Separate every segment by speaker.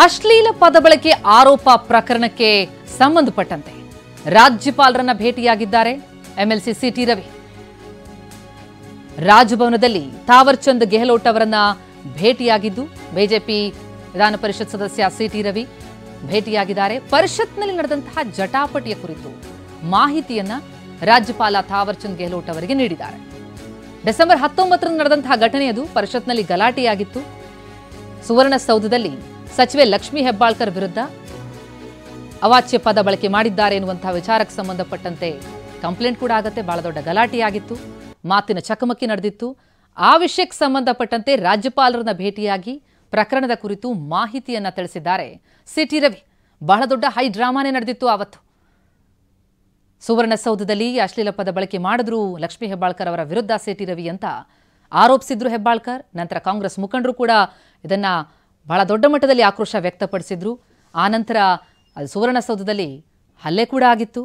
Speaker 1: ಅಶ್ಲೀಲ ಪದ ಬಳಕೆ ಆರೋಪ ಪ್ರಕರಣಕ್ಕೆ ಸಂಬಂಧಪಟ್ಟಂತೆ ರಾಜ್ಯಪಾಲರನ್ನ ಭೇಟಿಯಾಗಿದ್ದಾರೆ ಎಂಎಲ್ಸಿ ಸಿಟಿ ರವಿ. ರಾಜಭವನದಲ್ಲಿ ತಾವರ್ ಚಂದ್ ಗೆಹ್ಲೋಟ್ ಅವರನ್ನ ಭೇಟಿಯಾಗಿದ್ದು ಬಿಜೆಪಿ ವಿಧಾನ ಪರಿಷತ್ ಸದಸ್ಯ ಸಿಟಿ ರವಿ ಭೇಟಿಯಾಗಿದ್ದಾರೆ. ಪರಿಷತ್ನಲ್ಲಿ ನಡೆದಂತಹ ಜಟಾಪಟಿಯ ಕುರಿತು ಮಾಹಿತಿಯನ್ನ ರಾಜ್ಯಪಾಲ ತಾವರ್ ಚಂದ್ ಗೆಹ್ಲೋಟ್ ಅವರಿಗೆ ನೀಡಿದ್ದಾರೆ. ಡಿಸೆಂಬರ್ 19ರಂದು ನಡೆದಂತಹ ಘಟನೆಯದು ಪರಿಷತ್ನಲ್ಲಿ ಗಲಾಟೆಯಾಗಿತ್ತು. ಸುವರ್ಣಸೌಧದಲ್ಲಿ ಸಚಿವೆ ಲಕ್ಷ್ಮೀ ಹೆಬ್ಬಾಳ್ಕರ್ ವಿರುದ್ಧ ಅವಾಚ್ಯ ಪದ ಬಳಕೆ ಮಾಡಿದ್ದಾರೆ ಎನ್ನುವಂತಹ ವಿಚಾರಕ್ಕೆ ಸಂಬಂಧಪಟ್ಟಂತೆ ಕಂಪ್ಲೇಂಟ್ ಕೂಡ ಆಗತ್ತೆ. ಬಹಳ ದೊಡ್ಡ ಗಲಾಟೆಯಾಗಿತ್ತು, ಮಾತಿನ ಚಕಮಕಿ ನಡೆದಿತ್ತು. ಆ ವಿಷಯಕ್ಕೆ ಸಂಬಂಧಪಟ್ಟಂತೆ ರಾಜ್ಯಪಾಲರನ್ನ ಭೇಟಿಯಾಗಿ ಪ್ರಕರಣದ ಕುರಿತು ಮಾಹಿತಿಯನ್ನ ತಿಳಿಸಿದ್ದಾರೆ ಸಿಟಿ ರವಿ. ಬಹಳ ದೊಡ್ಡ ಹೈ ಡ್ರಾಮಾನೇ ನಡೆದಿತ್ತು ಆವತ್ತು. ಸುವರ್ಣಸೌಧದಲ್ಲಿ ಅಶ್ಲೀಲ ಪದ ಬಳಕೆ ಮಾಡಿದ್ರು ಲಕ್ಷ್ಮೀ ಹೆಬ್ಬಾಳ್ಕರ್ ಅವರ ವಿರುದ್ಧ ಸಿಟಿ ರವಿ ಅಂತ ಆರೋಪಿಸಿದ್ರು ಹೆಬ್ಬಾಳ್ಕರ್. ನಂತರ ಕಾಂಗ್ರೆಸ್ ಮುಖಂಡರು ಕೂಡ ಇದನ್ನ ಬಹಳ ದೊಡ್ಡ ಮಟ್ಟದಲ್ಲಿ ಆಕ್ರೋಶ ವ್ಯಕ್ತಪಡಿಸಿದ್ರು. ಆನಂತರ ಸುವರ್ಣಸೌಧದಲ್ಲಿ ಹಲ್ಲೆ ಕೂಡ ಆಗಿತ್ತು.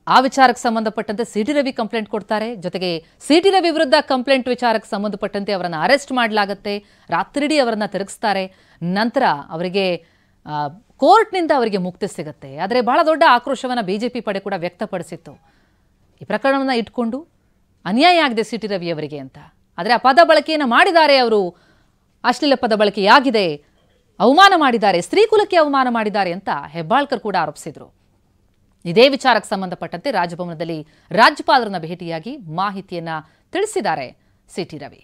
Speaker 1: ಆ ವಿಚಾರಕ್ಕೆ ಸಂಬಂಧಪಟ್ಟಂತೆ ಸಿಟಿ ರವಿ ಕಂಪ್ಲೇಂಟ್ ಕೊಡ್ತಾರೆ. ಜೊತೆಗೆ ಸಿಟಿ ರವಿ ವಿರುದ್ಧ ಕಂಪ್ಲೇಂಟ್ ವಿಚಾರಕ್ಕೆ ಸಂಬಂಧಪಟ್ಟಂತೆ ಅವರನ್ನು ಅರೆಸ್ಟ್ ಮಾಡಲಾಗುತ್ತೆ. ರಾತ್ರಿಡೀ ಅವರನ್ನ ತಿರುಗಿಸ್ತಾರೆ. ನಂತರ ಅವರಿಗೆ ಕೋರ್ಟ್ನಿಂದ ಅವರಿಗೆ ಮುಕ್ತಿ ಸಿಗುತ್ತೆ. ಆದರೆ ಬಹಳ ದೊಡ್ಡ ಆಕ್ರೋಶವನ್ನು ಬಿಜೆಪಿ ಪಡೆ ಕೂಡ ವ್ಯಕ್ತಪಡಿಸಿತ್ತು. ಈ ಪ್ರಕರಣವನ್ನು ಇಟ್ಕೊಂಡು ಅನ್ಯಾಯ ಆಗಿದೆ ಸಿಟಿ ರವಿ ಅವರಿಗೆ ಅಂತ. ಆದರೆ ಆ ಪದ ಬಳಕೆಯನ್ನು ಮಾಡಿದ್ದಾರೆ ಅವರು, ಅಶ್ಲೀಲ ಪದ ಬಳಕೆಯಾಗಿದೆ, ಅವಮಾನ ಮಾಡಿದ್ದಾರೆ, ಸ್ತ್ರೀಕುಲಕ್ಕೆ ಅವಮಾನ ಮಾಡಿದ್ದಾರೆ ಅಂತ ಹೆಬ್ಬಾಳ್ಕರ್ ಕೂಡ ಆರೋಪಿಸಿದರು. ಇದೇ ವಿಚಾರಕ್ಕೆ ಸಂಬಂಧಪಟ್ಟಂತೆ ರಾಜಭವನದಲ್ಲಿ ರಾಜ್ಯಪಾಲರನ್ನ ಭೇಟಿಯಾಗಿ ಮಾಹಿತಿಯನ್ನ ತಿಳಿಸಿದ್ದಾರೆ ಸಿಟಿ ರವಿ.